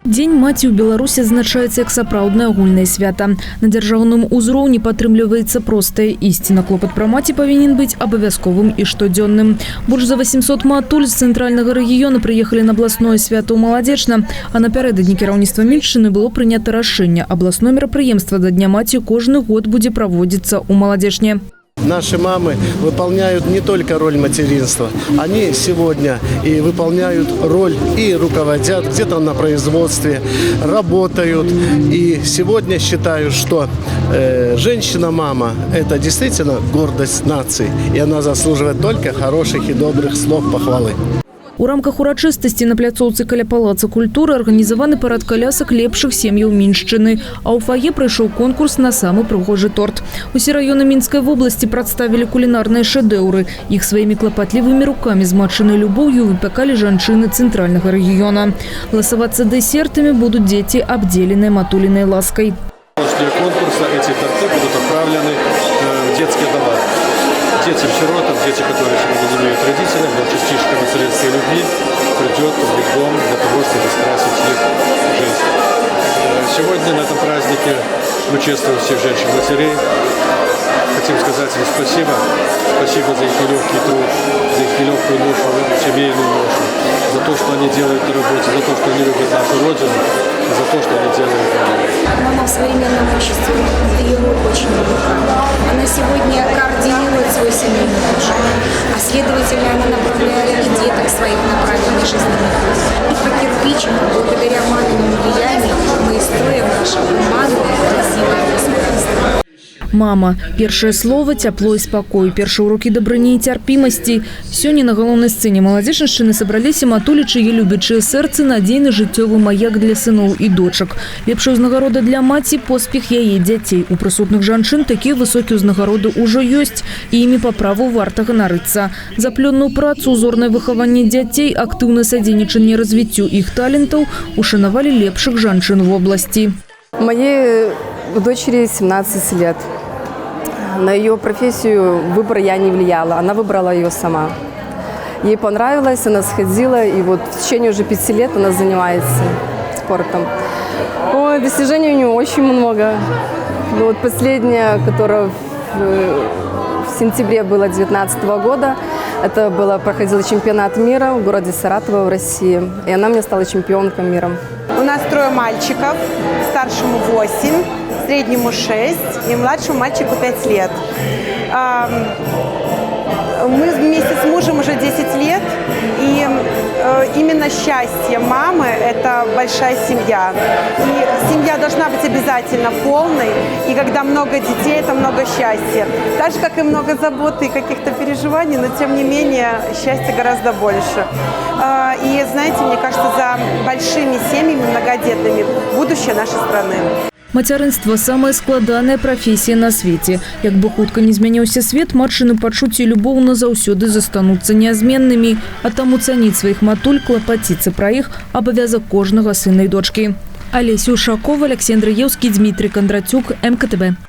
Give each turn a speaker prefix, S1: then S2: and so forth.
S1: Дзень маці ў Беларусі адзначаецца як сапраўднае агульнае свята. На дзяржаўным узроўні падтрымліваецца простая ісціна. Клопат пра маці павінен быць абавязковым і штодзённым. Больш за 800 матуль з цэнтральнага рэгіёна прыехалі на абласное свята ў Маладзечна, а напярэдадні кіраўніцтва Мінчыны было прынята рашэнне. Абласное мерапрыемства да Дня маці кожны год будзе праводзіцца ў Маладзечне.
S2: Наши мамы выполняют не только роль материнства, они сегодня и выполняют роль и руководят где-то на производстве, работают. И сегодня считаю, что женщина-мама – это действительно гордость нации, и она заслуживает только хороших и добрых слов похвалы.
S1: У рамках урачыстасці на пляцоўцы каля палаца культуры арганізаваны парад калясак лепшых сем'яў Мінчыны, а ў фае прайшоў конкурс на самы прыгожы торт. Усе раёны Мінскай вобласці прадставілі кулінарныя шэдэўры. Іх сваімі клапатлівымі рукамі змачанай любоўю выпякалі жанчыны цэнтральнага рэгіёна. Ласавацца дэсертамі будуць дзеці, абдзеленыя матулінай ласкай.
S3: После конкурса эти торты будут отправлены в детские дома. Детям-сиротам, дети, которые сегодня не имеют родителей, но частичка материнской любви придет в их дом для того, чтобы скрасить их жизнь. Сегодня на этом празднике мы чествуем всех женщин-матерей. Хотим сказать им спасибо. Спасибо за их нелегкий труд, за их нелегкую ношу, семейную ношу, за то, что они делают на работе, за то, что они любят нашу Родину, и за то, что они делают на мире.
S4: Мама в современном обществе, ее роль очень велика. Она сегодня координирует свой семейный бюджет, а следовательно она направляет и деток своих на правильный жизненный путь. И по кирпичику, благодаря маминому влиянию, мы строим наше гуманное, красивое государство.
S1: Мама. Першае слово, цяпло і спакой. Першыя урокі дабрыні і цярпімасці. Сёння на галоўнай сцэне Маладзечаншчыны сабраліся матулі, чые любячыя сэрцы, надзейны жыццёвы маяк для сыноў і дочак. Лепшая ўзнагарода для маці – поспех яе дзяцей. У прысутных жанчын такія высокія ўзнагароды ўжо ёсць, і імі па праву варта ганарыцца. За плённую працу, узорнае выхаванне дзяцей, актыўнае садзейнічанне развіццю іх талентаў ушанавалі лепшых жанчын вобласці.
S5: Моей дочери 17 лет. На ее профессию выбор я не влияла, она выбрала ее сама. Ей понравилось, она сходила, и вот в течение уже 5 лет она занимается спортом. Ой, достижений у нее очень много. Вот последнее, которое в сентябре было 2019 года, это проходил чемпионат мира в городе Саратово в России, и она мне стала чемпионкой мира.
S6: У нас 3 мальчиков, старшему 8, среднему 6 и младшему мальчику 5 лет. Мы вместе с мужем уже 10 лет, и именно счастье мамы – это большая семья. И семья должна быть обязательно полной, и когда много детей – это много счастья. Так же, как и много заботы и каких-то переживаний, но тем не менее счастья гораздо больше. И знаете, мне кажется, за большими семьями, многодетными будущее нашей страны.
S1: Мацярынства – самая складаная прафесія на свеце. Як бы хутка не змяніўся свет, матчыны пачуцці і любоў назаўсёды застануцца нязменнымі. А таму цаніць сваіх матуль, клапаціцца пра іх – абавязак кожнага сына і дочкі. Алеся Ушакова, Александр Еўскі, Дмитрий Кондратюк, МКТБ.